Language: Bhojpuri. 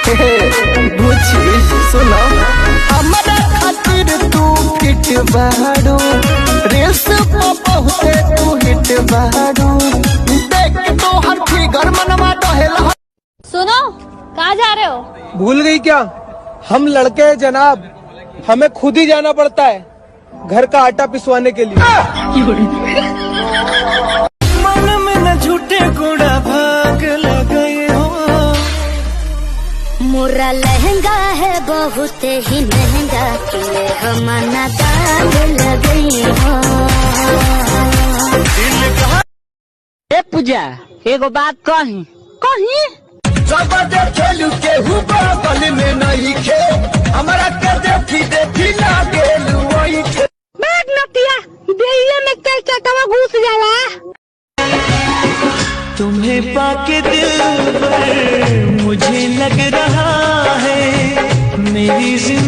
बुझी सुनो, हमारा खातिर तू फिट बाड़ू, रील्स पे बहुते तू हिट बाड़ू, देख तो हर फिगर मनवा डहेला। सुनो, कहाँ जा रहे हो? भूल गई क्या? हम लड़के हैं जनाब, हमें खुद ही जाना पड़ता है घर का आटा पिसवाने के लिए। मन में न झूठे गुड़ा भाग लगे हो, मोरा लहंगा है बहुत ही महंगा, किले हमना दाग लगे हो। ए पूजा, एगो बात कही सब खेलू के बगल में नहीं खे, हमारा के देखी देखी लागे वही खे। बैठ नतिया, देहिए में कैसे कवा घुस जाला। तुम्हें पाके दिल पर मुझे लग रहा है मेरी जिंदगी